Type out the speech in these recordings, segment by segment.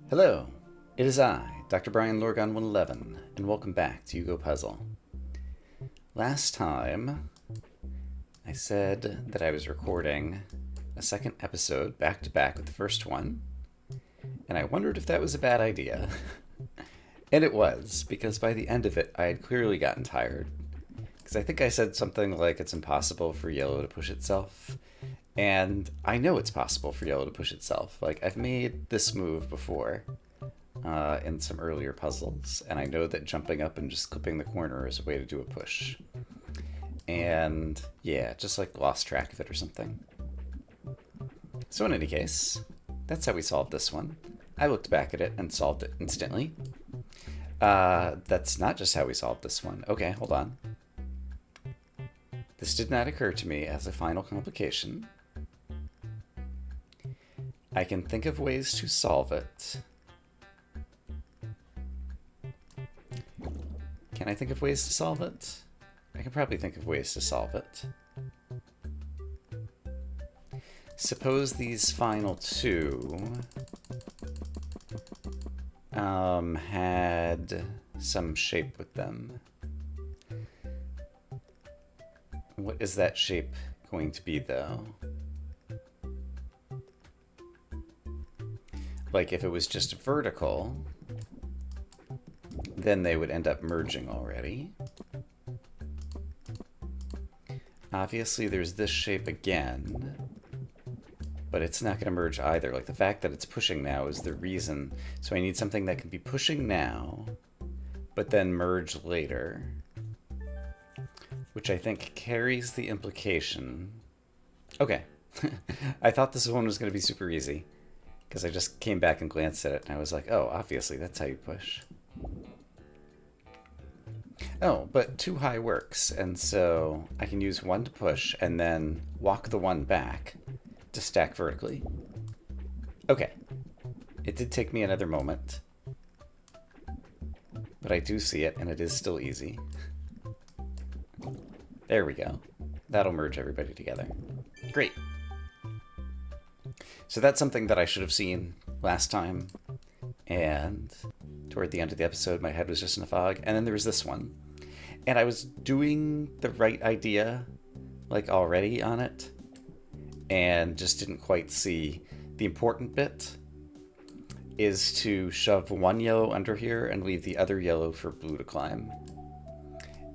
Hello, it is I, Dr. Brian Lorgon 111, and welcome back to Yugo Puzzle. Last time, I said that I was recording a second episode back to back with the first one, and I wondered if that was a bad idea. And it was, because by the end of it, I had clearly gotten tired. Because I think I said something like it's impossible for yellow to push itself. And I know it's possible for yellow to push itself. Like, I've made this move before in some earlier puzzles, and I know that jumping up and just clipping the corner is a way to do a push. And yeah, just like lost track of it or something. So in any case, that's how we solved this one. I looked back at it and solved it instantly. That's not just how we solved this one. Okay, hold on. This did not occur to me as a final complication. I can think of ways to solve it. Can I think of ways to solve it? I can probably think of ways to solve it. Suppose these final two had some shape with them. What is that shape going to be, though? Like, if it was just vertical, then they would end up merging already. Obviously, there's this shape again, but it's not going to merge either. Like, the fact that it's pushing now is the reason. So I need something that can be pushing now, but then merge later, which I think carries the implication. Okay. I thought this one was going to be super easy, because I just came back and glanced at it, and I was like, oh, obviously, that's how you push. Oh, but too high works, and so I can use one to push, and then walk the one back to stack vertically. Okay. It did take me another moment, but I do see it, and it is still easy. There we go. That'll merge everybody together. Great. So that's something that I should have seen last time, and toward the end of the episode, my head was just in a fog. And then there was this one, and I was doing the right idea, like, already on it, and just didn't quite see the important bit is to shove one yellow under here and leave the other yellow for blue to climb.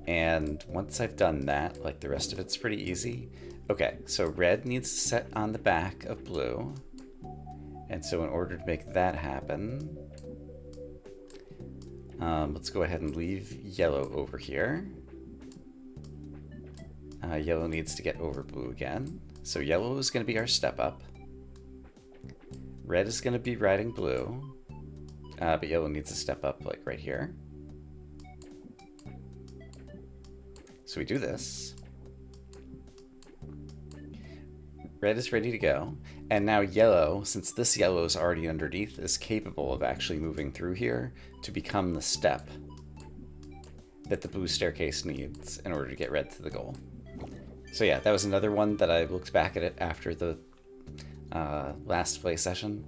And once I've done that, like, the rest of it's pretty easy. Okay, so red needs to set on the back of blue. And so in order to make that happen, let's go ahead and leave yellow over here. Yellow needs to get over blue again. So yellow is going to be our step up. Red is going to be riding blue. But yellow needs to step up, like, right here. So we do this. Red is ready to go. And now yellow, since this yellow is already underneath, is capable of actually moving through here to become the step that the blue staircase needs in order to get red to the goal. So yeah, that was another one that I looked back at it after the last play session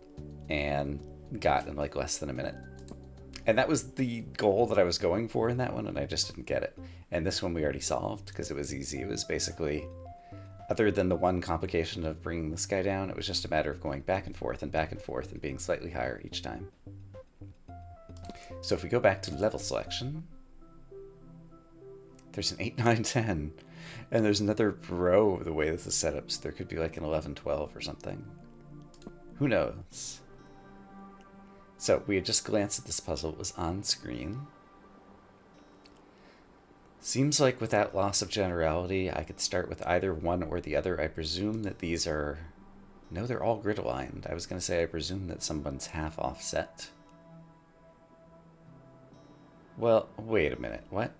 and got in like less than a minute. And that was the goal that I was going for in that one, and I just didn't get it. And this one we already solved because it was easy. It was basically, other than the one complication of bringing this guy down, it was just a matter of going back and forth and being slightly higher each time. So if we go back to level selection, there's an 8, 9, 10, and there's another row the way this is set up, so there could be like an 11, 12 or something. Who knows? So we had just glanced at this puzzle. It was on screen. Seems like without loss of generality, I could start with either one or the other. I presume that these are... No, they're all grid aligned. I was going to say I presume that someone's half offset. Well, wait a minute. What?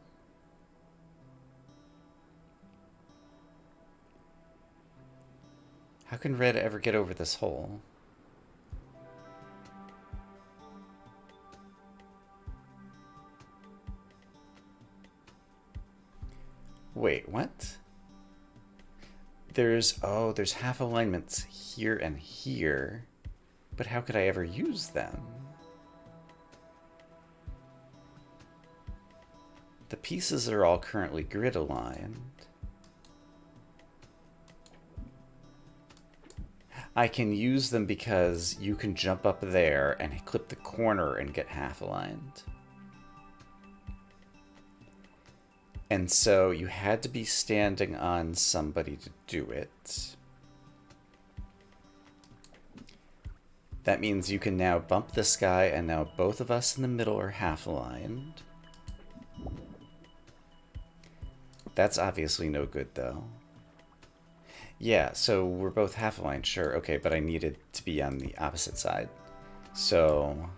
How can red ever get over this hole? Wait, what? There's half alignments here and here, but how could I ever use them? The pieces are all currently grid aligned. I can use them because you can jump up there and clip the corner and get half aligned. And so you had to be standing on somebody to do it. That means you can now bump this guy, and now both of us in the middle are half aligned. That's obviously no good, though. Yeah, so we're both half aligned, sure. Okay, but I needed to be on the opposite side. So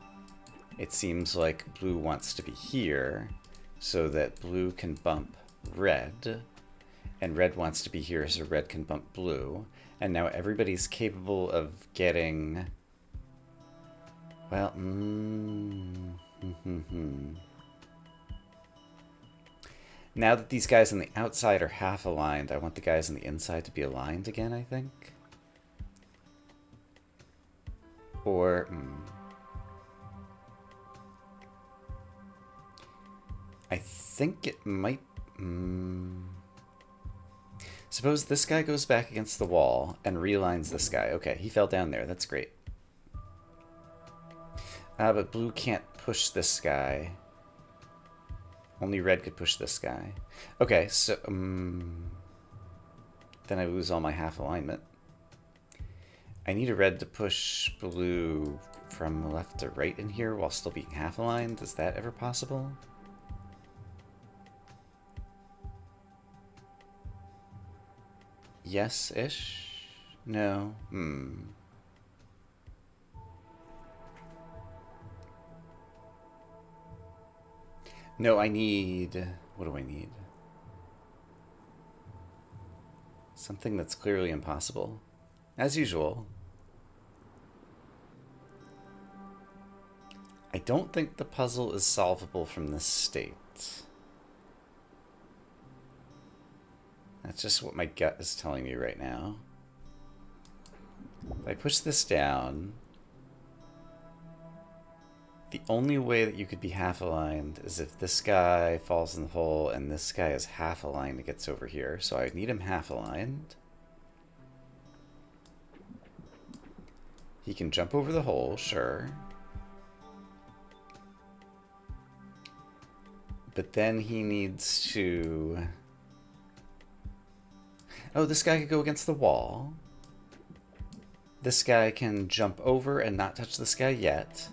it seems like blue wants to be here so that blue can bump red, and red wants to be here so red can bump blue. And now everybody's capable of getting... Well, Now that these guys on the outside are half aligned, I want the guys on the inside to be aligned again, I think. Or... I think it might... Suppose this guy goes back against the wall and realigns this guy. Okay, he fell down there. That's great. But blue can't push this guy. Only red could push this guy. Okay, so... then I lose all my half alignment. I need a red to push blue from left to right in here while still being half aligned. Is that ever possible? Yes-ish? No? No, I need... What do I need? Something that's clearly impossible. As usual. I don't think the puzzle is solvable from this state. That's just what my gut is telling me right now. If I push this down... The only way that you could be half aligned is if this guy falls in the hole and this guy is half aligned and gets over here. So I need him half aligned. He can jump over the hole, sure. But then he needs to... Oh, this guy could go against the wall. This guy can jump over and not touch this guy yet.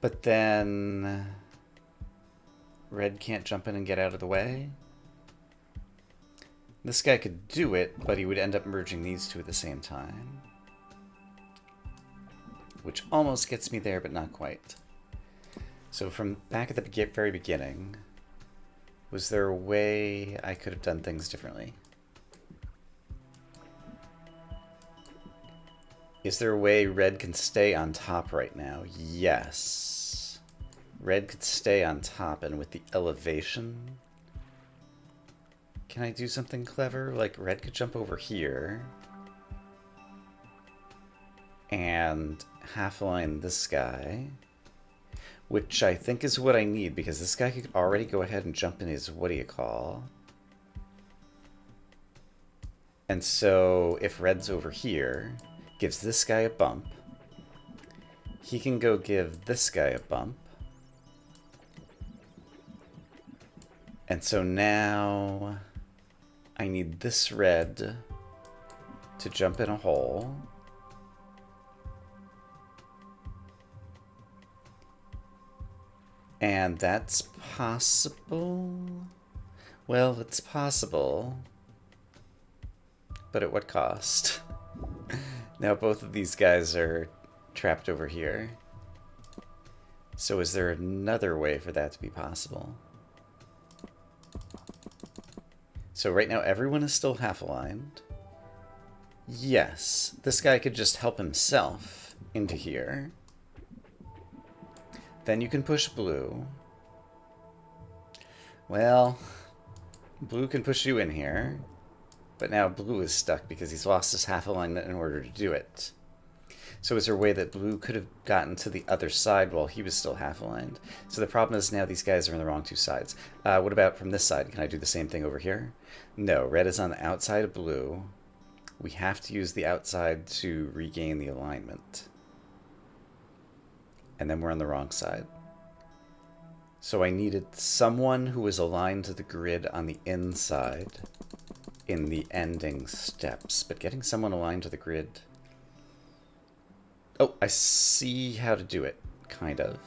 But then red can't jump in and get out of the way. This guy could do it, but he would end up merging these two at the same time. Which almost gets me there, but not quite. So from back at the very beginning, was there a way I could have done things differently? Is there a way red can stay on top right now? Yes. Red could stay on top, and with the elevation... Can I do something clever? Like, red could jump over here. And half-align this guy. Which I think is what I need, because this guy could already go ahead and jump in his what-do-you-call. And so, if red's over here... gives this guy a bump. He can go give this guy a bump. And so now I need this red to jump in a hole. And that's possible? Well, it's possible. But at what cost? Now both of these guys are trapped over here. So is there another way for that to be possible? So right now everyone is still half aligned. Yes, this guy could just help himself into here. Then you can push blue. Well, blue can push you in here. But now blue is stuck because he's lost his half alignment in order to do it. So is there a way that blue could have gotten to the other side while he was still half aligned? So the problem is now these guys are on the wrong two sides. What about from this side? Can I do the same thing over here? No, red is on the outside of blue. We have to use the outside to regain the alignment. And then we're on the wrong side. So I needed someone who was aligned to the grid on the inside in the ending steps. But getting someone aligned to the grid... Oh, I see how to do it, kind of.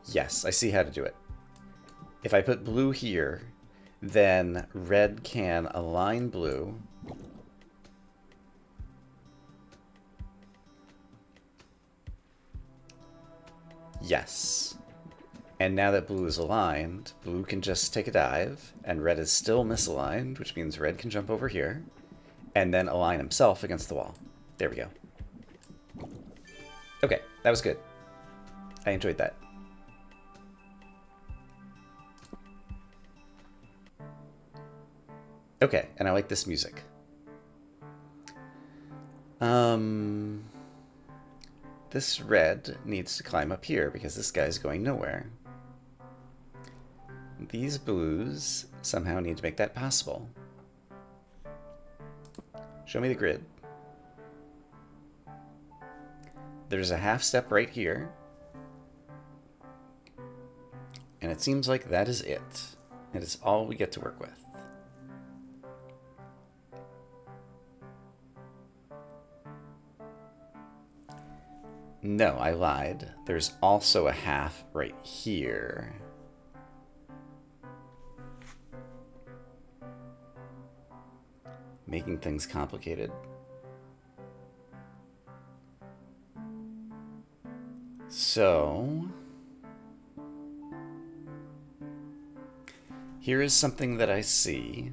Yes, I see how to do it. If I put blue here, then red can align blue. Yes. And now that blue is aligned, blue can just take a dive, and red is still misaligned, which means red can jump over here, and then align himself against the wall. There we go. Okay, that was good. I enjoyed that. Okay, and I like this music. This red needs to climb up here because this guy's going nowhere. These blues somehow need to make that possible. Show me the grid. There's a half step right here. And it seems like that is it. It is all we get to work with. No, I lied. There's also a half right here. Making things complicated. So, here is something that I see.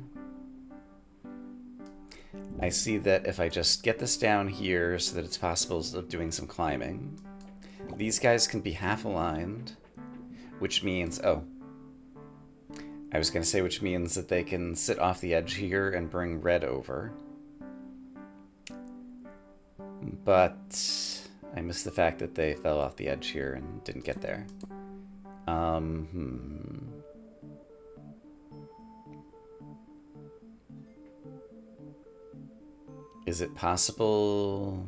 I see that if I just get this down here so that it's possible of doing some climbing, these guys can be half aligned, which means, oh, I was going to say which means that they can sit off the edge here and bring red over. But I missed the fact that they fell off the edge here and didn't get there. Is it possible?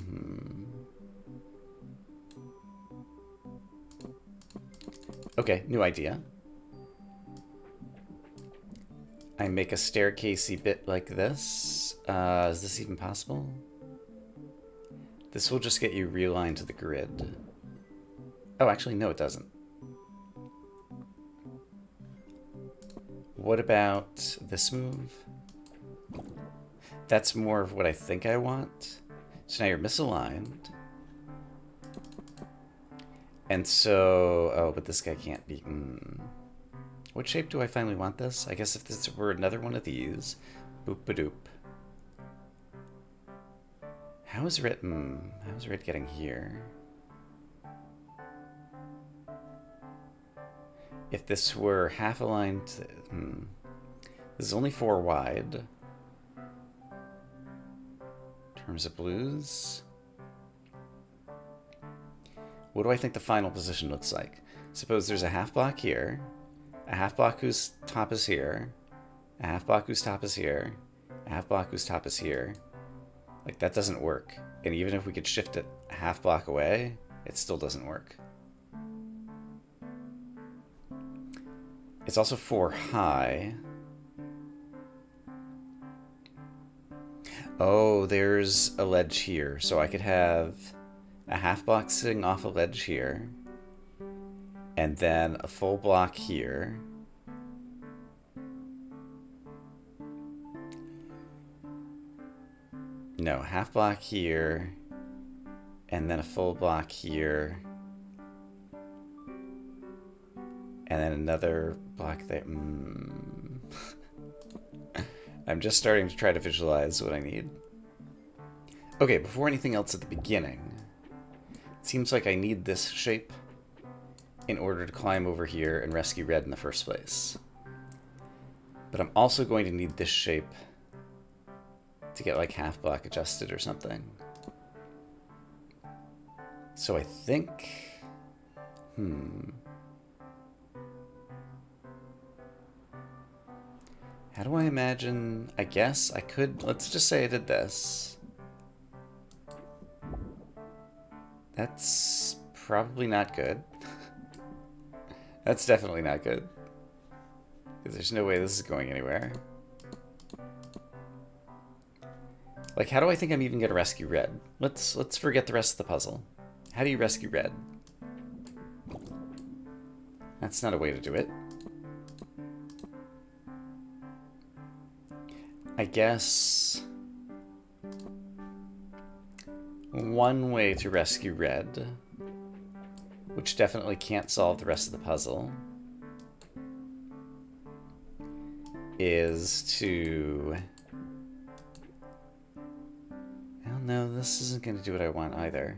Okay, new idea. I make a staircasey bit like this. Is this even possible? This will just get you realigned to the grid. Oh, actually, no, it doesn't. What about this move? That's more of what I think I want. So now you're misaligned. And so... Oh, but this guy can't be... What shape do I finally want this? I guess if this were another one of these. Boop-a-doop. How is red... How is red getting here? If this were half aligned... This is only 4 wide. In terms of blues. What do I think the final position looks like? Suppose there's a half block here, a half block whose top is here, a half block whose top is here, a half block whose top is here. Like, that doesn't work. And even if we could shift it a half block away, it still doesn't work. It's also 4 high. Oh, there's a ledge here. So I could have a half block sitting off a ledge here, and then a full block here. No, half block here, and then a full block here, and then another block there. I'm just starting to try to visualize what I need. Okay, before anything else at the beginning, it seems like I need this shape in order to climb over here and rescue red in the first place. But I'm also going to need this shape to get like half block adjusted or something. So I think... How do I imagine... I guess I could... Let's just say I did this. That's probably not good. That's definitely not good. Because there's no way this is going anywhere. Like, how do I think I'm even gonna rescue Red? Let's forget the rest of the puzzle. How do you rescue Red? That's not a way to do it. I guess... one way to rescue Red, which definitely can't solve the rest of the puzzle, is to... Well, no, this isn't going to do what I want either.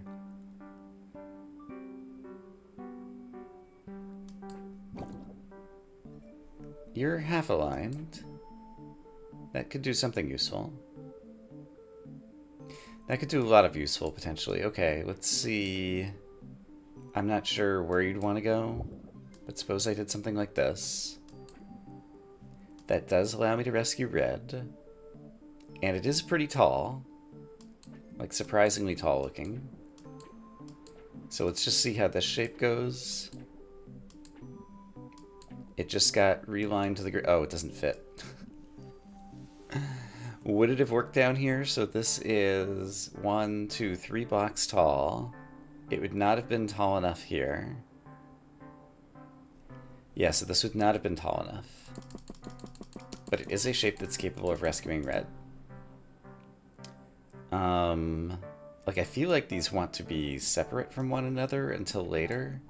You're half aligned. That could do something useful. That could do a lot of useful, potentially. Okay, let's see. I'm not sure where you'd want to go, but suppose I did something like this. That does allow me to rescue Red. And it is pretty tall. Like, surprisingly tall looking. So let's just see how this shape goes. It just got relined to the grid. Oh, it doesn't fit. Would it have worked down here? So this is 1, 2, 3 blocks tall. It would not have been tall enough here. Yeah, so this would not have been tall enough. But it is a shape that's capable of rescuing Red. Like, I feel like these want to be separate from one another until later.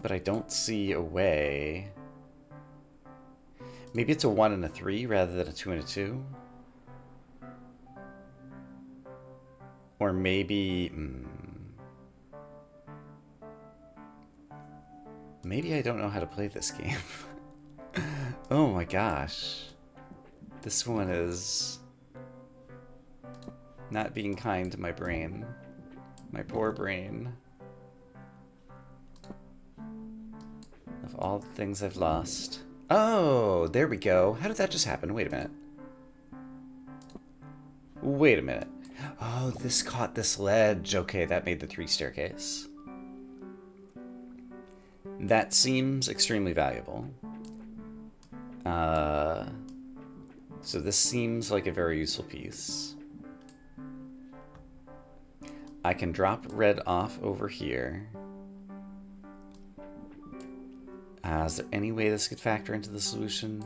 But I don't see a way. Maybe it's a 1 and a 3 rather than a 2 and a 2. Or maybe... maybe I don't know how to play this game. Oh my gosh. This one is... not being kind to my brain. My poor brain. Of all the things I've lost. Oh, there we go. How did that just happen? Wait a minute. Wait a minute. Oh, this caught this ledge. Okay, that made the 3 staircase. That seems extremely valuable. So this seems like a very useful piece. I can drop Red off over here. Is there any way this could factor into the solution?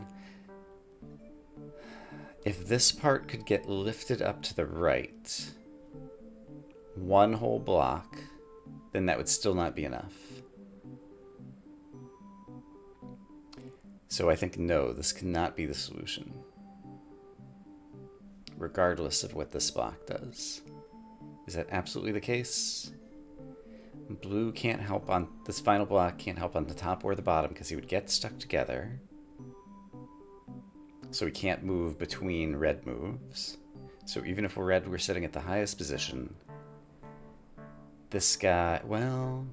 If this part could get lifted up to the right, 1 whole block, then that would still not be enough. So I think no, this cannot be the solution. Regardless of what this block does. Is that absolutely the case? Blue can't help on... this final block can't help on the top or the bottom because he would get stuck together. So we can't move between Red moves. So even if Red were sitting at the highest position, this guy... well...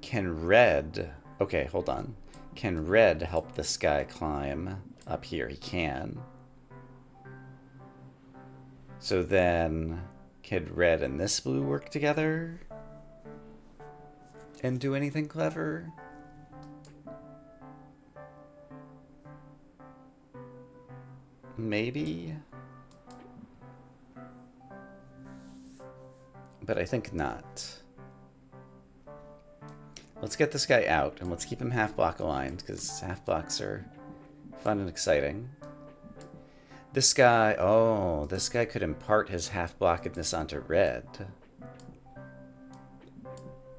can Red... okay, hold on. Can Red help this guy climb up here? He can. So then... could Red and this blue work together? And do anything clever? Maybe? But I think not. Let's get this guy out, and let's keep him half-block aligned, because half-blocks are fun and exciting. This guy, oh, this guy could impart his half-blockedness onto Red.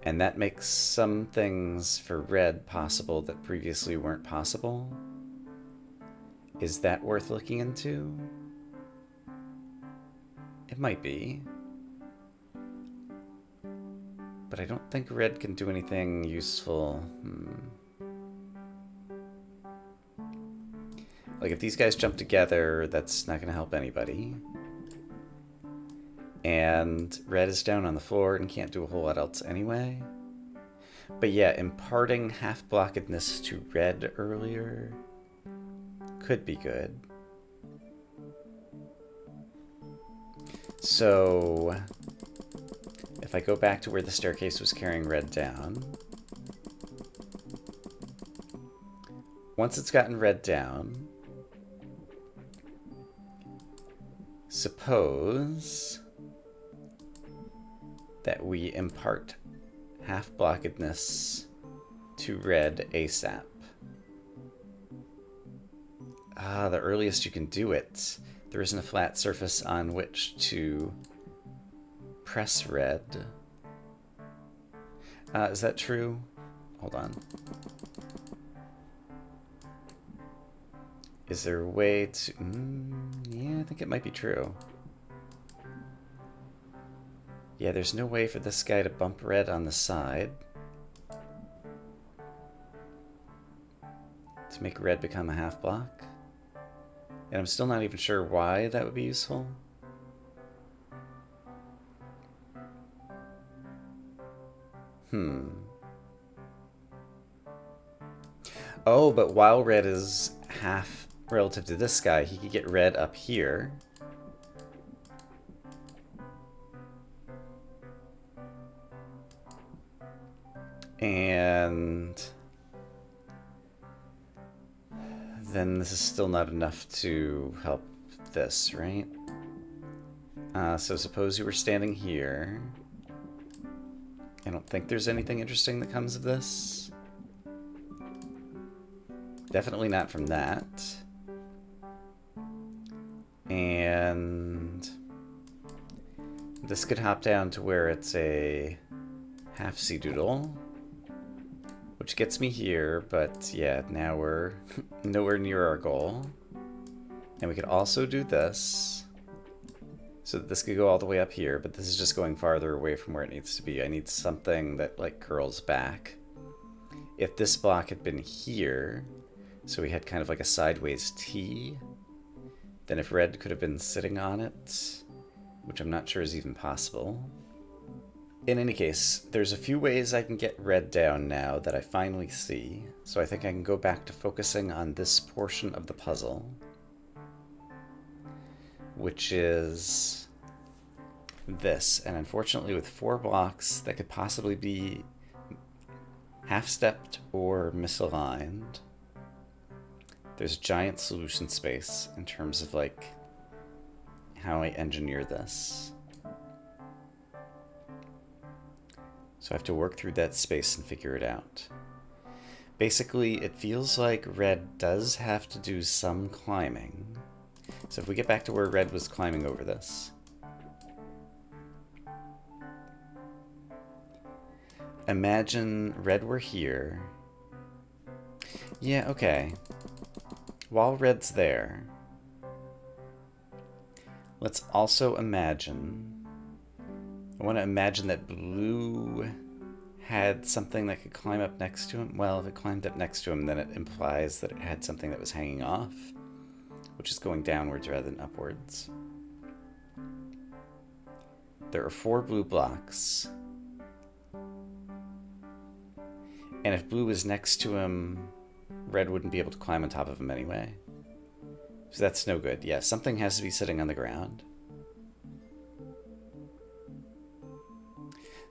And that makes some things for Red possible that previously weren't possible. Is that worth looking into? It might be. But I don't think Red can do anything useful. Like, if these guys jump together, that's not going to help anybody. And red is down on the floor and can't do a whole lot else anyway. But yeah, imparting half-blockedness to red earlier could be good. So if I go back to where the staircase was carrying red down, once it's gotten red down, suppose that we impart half-blockedness to red ASAP. Ah, the earliest you can do it. There isn't a flat surface on which to press red. Is that true? Hold on. Is there a way to... yeah, I think it might be true. Yeah, there's no way for this guy to bump red on the side to make red become a half block. And I'm still not even sure why that would be useful. Oh, but while red is half relative to this guy, he could get red up here. And then this is still not enough to help this, right? So suppose you were standing here. I don't think there's anything interesting that comes of this. Definitely not from that. And this could hop down to where it's a half sea doodle, which gets me here, but yeah, now we're nowhere near our goal. And we could also do this, so that this could go all the way up here, but this is just going farther away from where it needs to be. I need something that like curls back. If this block had been here, so we had kind of like a sideways T, then if red could have been sitting on it, which I'm not sure is even possible. In any case, there's a few ways I can get red down now that I finally see, so I think I can go back to focusing on this portion of the puzzle, which is this. And unfortunately, with 4 blocks that could possibly be half-stepped or misaligned, there's giant solution space in terms of like how I engineer this. So I have to work through that space and figure it out. Basically, it feels like red does have to do some climbing. So if we get back to where red was climbing over this, imagine red were here. Yeah, okay. While red's there, let's also imagine... I want to imagine that blue had something that could climb up next to him. Well, if it climbed up next to him, then it implies that it had something that was hanging off, which is going downwards rather than upwards. There are 4 blue blocks. And if blue was next to him, red wouldn't be able to climb on top of him anyway. So that's no good. Yeah, something has to be sitting on the ground.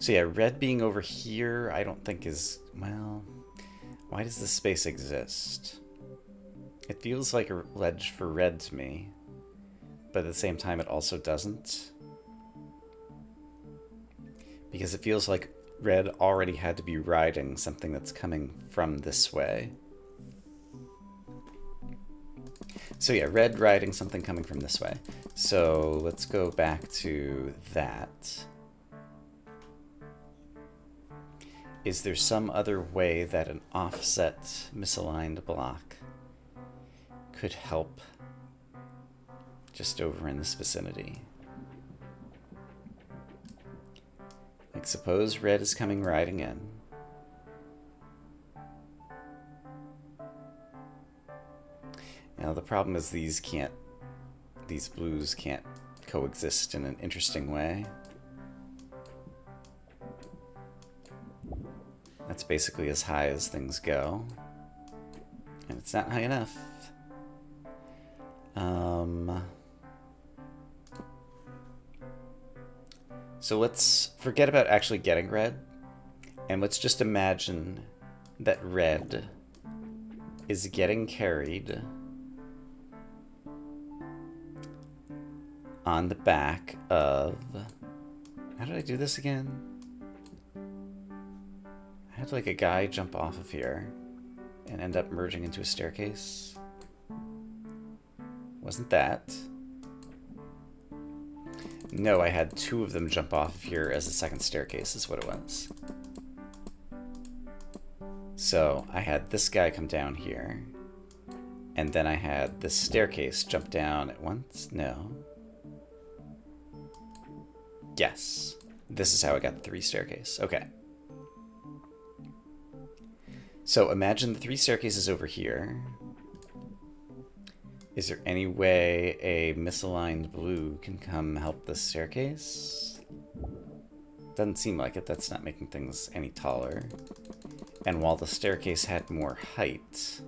So yeah, red being over here, I don't think is... well, why does this space exist? It feels like a ledge for red to me, but at the same time it also doesn't. Because it feels like red already had to be riding something that's coming from this way. So yeah, red riding something coming from this way. So let's go back to that. Is there some other way that an offset misaligned block could help just over in this vicinity? Like suppose red is coming riding in. Now the problem is these blues can't coexist in an interesting way. That's basically as high as things go. And it's not high enough. So let's forget about actually getting red. And let's just imagine that red is getting carried on the back of... How did I do this again? I had like a guy jump off of here and end up merging into a staircase. Wasn't that? No, I had two of them jump off of here as a second staircase is what it was. So I had this guy come down here, and then I had this staircase jump down at once. No. Yes. This is how I got the 3 staircase. Okay. So imagine the 3 staircases over here. Is there any way a misaligned blue can come help this staircase? Doesn't seem like it. That's not making things any taller. And while the staircase had more height,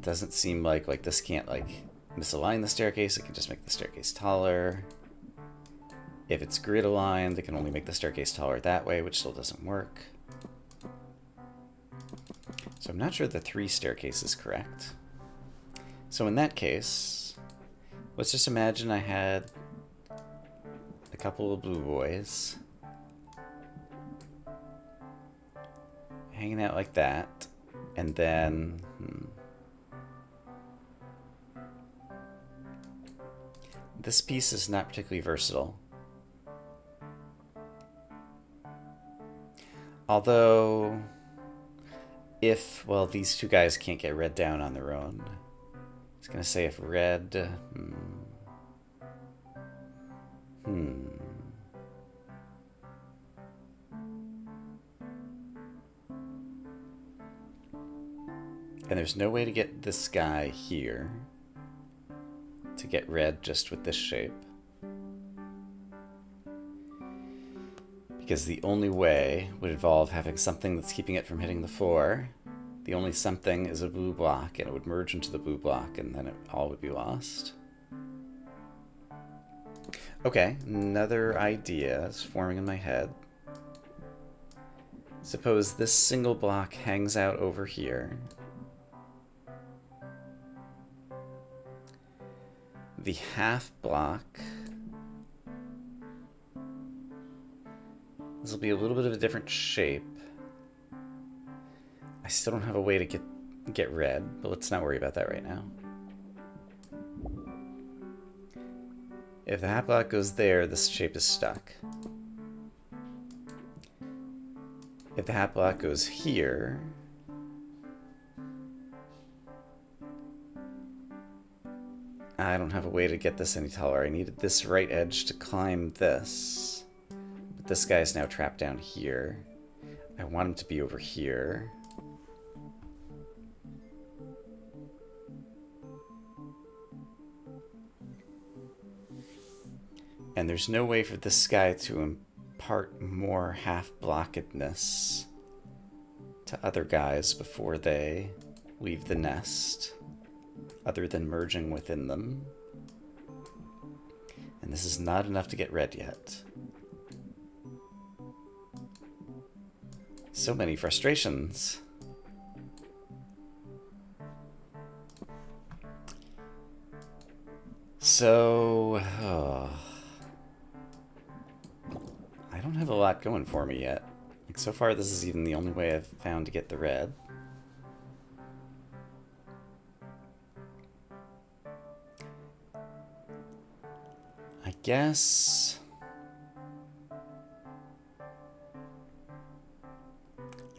doesn't seem like this can't like misalign the staircase. It can just make the staircase taller. If it's grid aligned, it can only make the staircase taller that way, which still doesn't work. So I'm not sure the 3 staircase is correct. So in that case, let's just imagine I had a couple of blue boys hanging out like that, and then this piece is not particularly versatile. Although, if, well, these 2 guys can't get red down on their own. I was going to say if red... And there's no way to get this guy here to get red just with this shape. Because the only way would involve having something that's keeping it from hitting the 4. The only something is a blue block, and it would merge into the blue block, and then it all would be lost. Okay, another idea is forming in my head. Suppose this single block hangs out over here. The half block... This will be a little bit of a different shape. I still don't have a way to get red, but let's not worry about that right now. If the half block goes there, this shape is stuck. If the half block goes here, I don't have a way to get this any taller. I needed this right edge to climb this. But this guy's now trapped down here. I want him to be over here. And there's no way for this guy to impart more half-blockedness to other guys before they leave the nest, other than merging within them. And this is not enough to get red yet. So many frustrations. So... I don't have a lot going for me yet. Like, so far, this is even the only way I've found to get the red. I guess...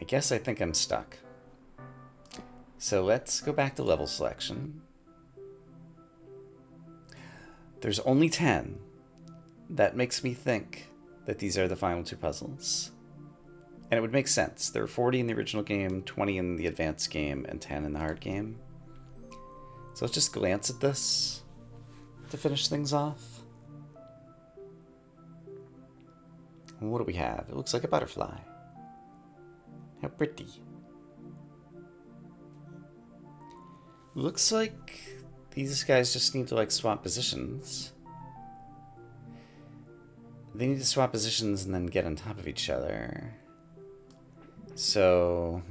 I think I'm stuck. So let's go back to level selection. There's only 10. That makes me think that these are the final 2 puzzles. And it would make sense. There were 40 in the original game, 20 in the advanced game, and 10 in the hard game. So let's just glance at this to finish things off. And what do we have? It looks like a butterfly. How pretty. Looks like these guys just need to, like, swap positions. They need to swap positions and then get on top of each other. So...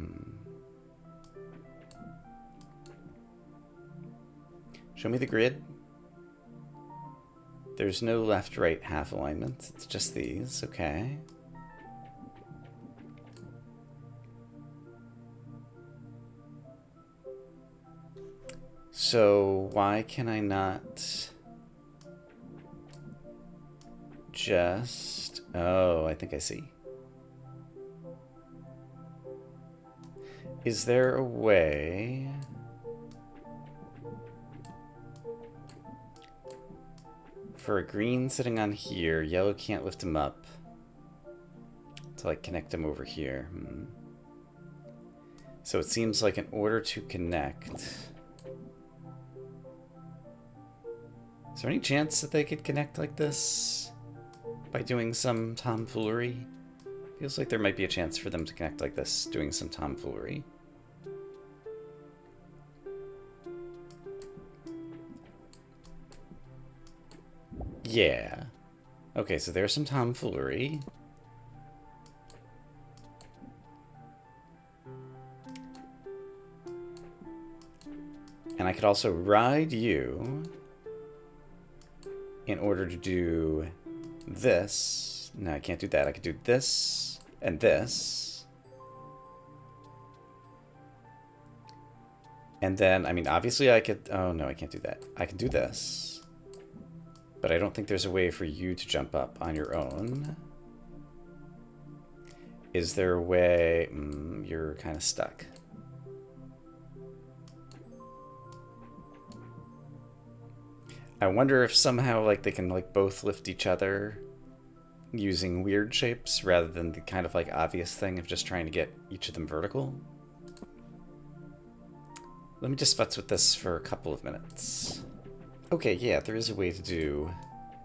Show me the grid. There's no left-right half alignment. It's just these. Okay. So why can I not just... Oh, I think I see. Is there a way... For a green sitting on here, yellow can't lift him up to, like, connect him over here. So it seems like in order to connect... Is there any chance that they could connect like this by doing some tomfoolery? Feels like there might be a chance for them to connect like this, doing some tomfoolery. Yeah. Okay, so there's some tomfoolery. And I could also ride you in order to do this. No, I can't do that. I could do this and this. And then, I mean, obviously I could... Oh, no, I can't do that. I can do this. But I don't think there's a way for you to jump up on your own. Is there a way... you're kind of stuck. I wonder if somehow, like, they can, like, both lift each other using weird shapes rather than the kind of, like, obvious thing of just trying to get each of them vertical. Let me just futz with this for a couple of minutes. Okay, yeah, there is a way to do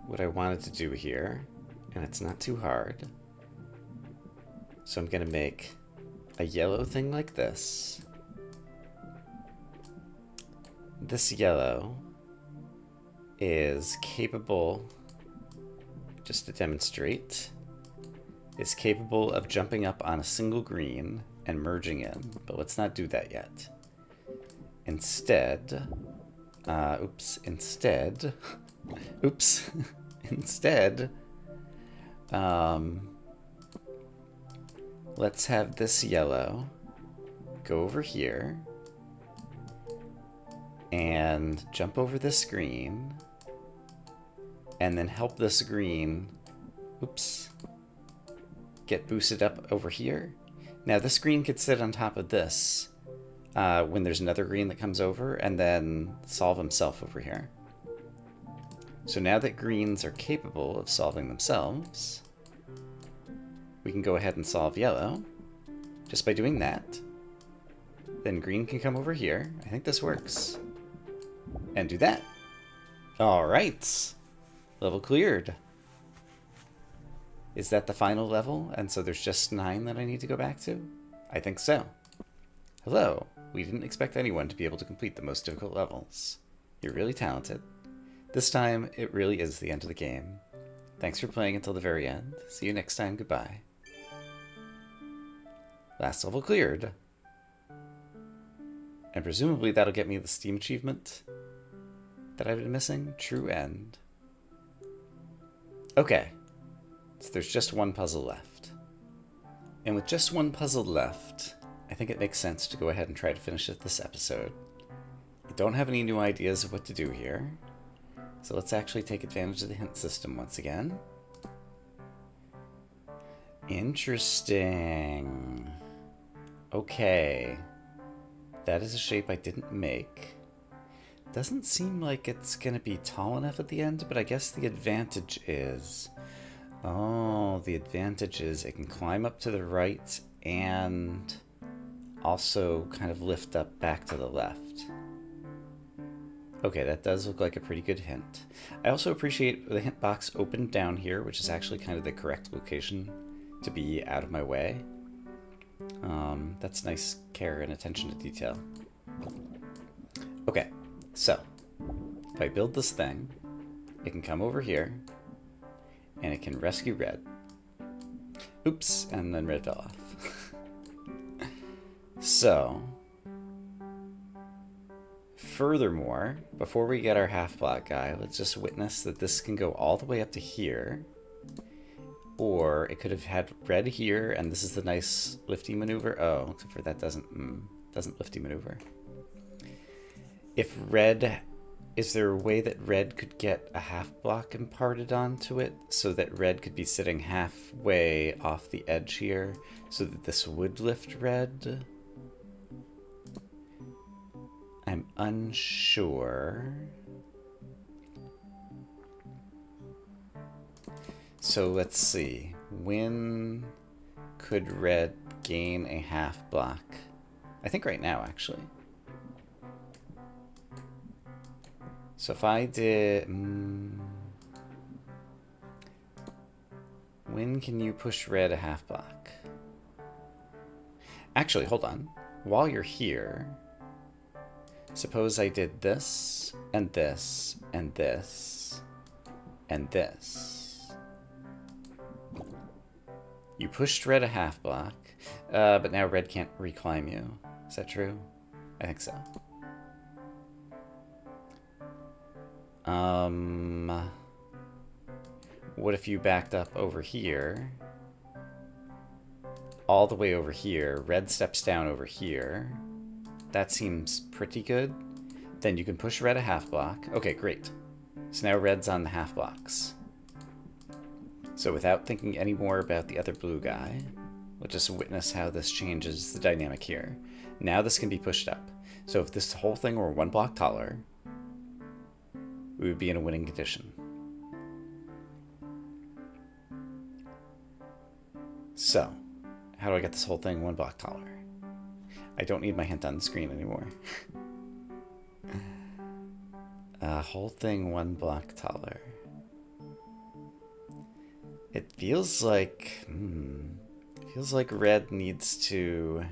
what I wanted to do here, and it's not too hard. So I'm gonna make a yellow thing like this. This yellow is capable, just to demonstrate, is capable of jumping up on a single green and merging in, but let's not do that yet. Instead, instead, let's have this yellow go over here and jump over this green and then help this green, get boosted up over here. Now this green could sit on top of this when there's another green that comes over and then solve himself over here. So now that greens are capable of solving themselves, we can go ahead and solve yellow just by doing that. Then green can come over here. I think this works. And do that. All right. Level cleared. Is that the final level? And so there's just 9 that I need to go back to? I think so. Hello. We didn't expect anyone to be able to complete the most difficult levels. You're really talented. This time, it really is the end of the game. Thanks for playing until the very end. See you next time. Goodbye. Last level cleared. And presumably that'll get me the Steam achievement that I've been missing. True end. Okay. So there's just one puzzle left. And with just one puzzle left, I think it makes sense to go ahead and try to finish it this episode. I don't have any new ideas of what to do here. So let's actually take advantage of the hint system once again. Interesting. Okay. That is a shape I didn't make. Doesn't seem like it's going to be tall enough at the end, but I guess the advantage is... Oh, the advantage is it can climb up to the right and also kind of lift up back to the left. Okay, that does look like a pretty good hint. I also appreciate the hint box opened down here, which is actually kind of the correct location to be out of my way. That's nice care and attention to detail. Okay, so if I build this thing, it can come over here, and it can rescue Red. Oops, and then Red fell off. So, furthermore, before we get our half-block guy, let's just witness that this can go all the way up to here. Or it could have had Red here, and this is the nice lifty maneuver. Oh, except for that doesn't lifty maneuver. If Red, is there a way that Red could get a half block imparted onto it so that Red could be sitting halfway off the edge here so that this would lift Red? I'm unsure. So let's see. When could Red gain a half block? I think right now, actually. So if I did... when can you push Red a half block? Actually, hold on. While you're here, suppose I did this, and this, and this, and this. You pushed Red a half block, but now Red can't reclimb you. Is that true? I think so. What if you backed up over here? All the way over here. Red steps down over here. That seems pretty good. Then you can push Red a half block. Okay, great. So now Red's on the half blocks. So without thinking any more about the other blue guy, we'll just witness how this changes the dynamic here. Now this can be pushed up. So if this whole thing were one block taller, we would be in a winning condition. So, how do I get this whole thing one block taller? I don't need my hint on the screen anymore. Whole thing one block taller. It feels like Red needs to...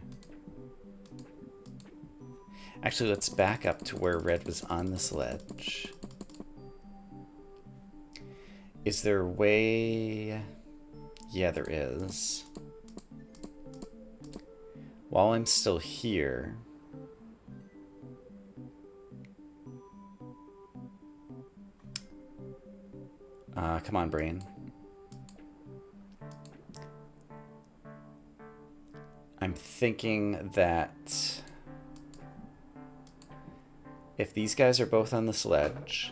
Actually, let's back up to where Red was on this ledge. Is there a way... Yeah, there is. While I'm still here... come on, brain. I'm thinking that if these guys are both on this ledge,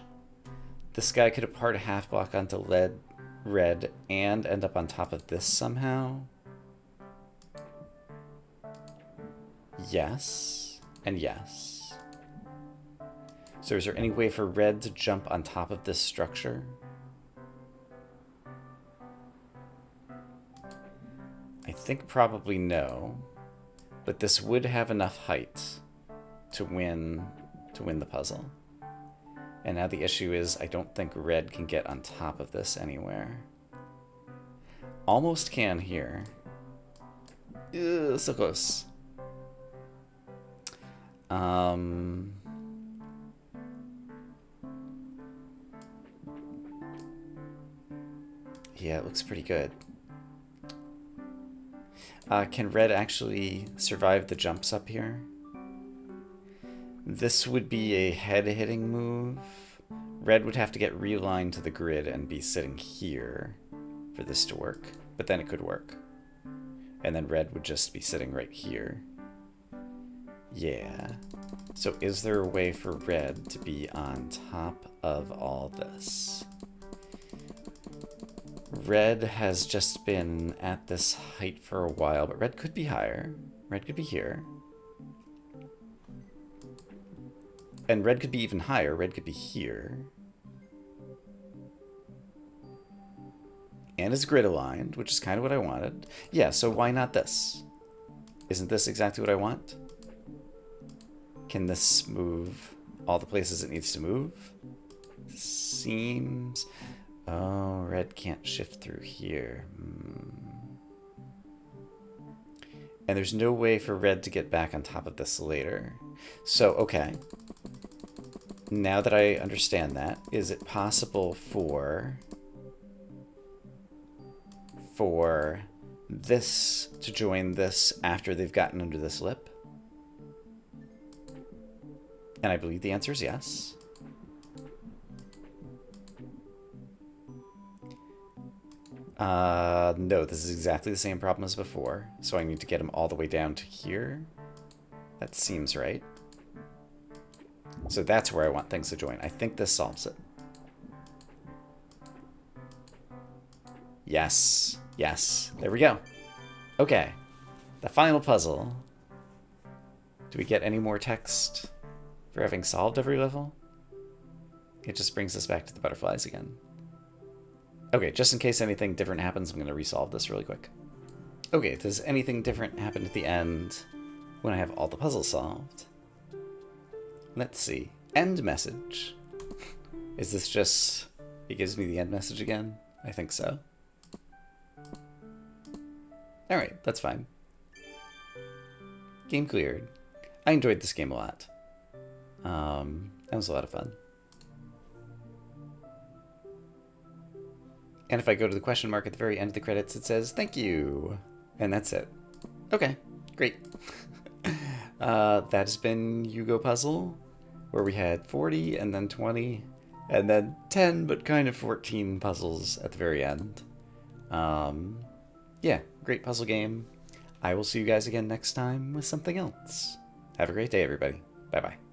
this guy could impart a half block onto Red and end up on top of this somehow. Yes, and yes. So is there any way for Red to jump on top of this structure? I think probably no, but this would have enough height to win the puzzle. And now the issue is I don't think Red can get on top of this anywhere. Almost can here. Ugh, so close. Yeah, it looks pretty good. Can Red actually survive the jumps up here? This would be a head-hitting move. Red would have to get realigned to the grid and be sitting here for this to work. But then it could work. And then Red would just be sitting right here. Yeah. So is there a way for Red to be on top of all this? Red has just been at this height for a while, but Red could be higher. Red could be here. And Red could be even higher. Red could be here. And is grid aligned, which is kind of what I wanted. Yeah, so why not this? Isn't this exactly what I want? Can this move all the places it needs to move? Seems... Oh, red can't shift through here. And there's no way for red to get back on top of this later. So, okay. Now that I understand that, is it possible for this to join this after they've gotten under this lip? And I believe the answer is yes. No, this is exactly the same problem as before. So I need to get them all the way down to here. That seems right. So that's where I want things to join. I think this solves it. Yes. Yes. There we go. Okay. The final puzzle. Do we get any more text for having solved every level? It just brings us back to the butterflies again. Okay, just in case anything different happens, I'm going to resolve this really quick. Okay, does anything different happen at the end when I have all the puzzles solved? Let's see. End message. Is this just... It gives me the end message again? I think so. Alright, that's fine. Game cleared. I enjoyed this game a lot. That was a lot of fun. And if I go to the question mark at the very end of the credits, it says, thank you. And that's it. Okay, great. That has been Yugo Puzzle, where we had 40 and then 20 and then 10, but kind of 14 puzzles at the very end. Yeah, great puzzle game. I will see you guys again next time with something else. Have a great day, everybody. Bye-bye.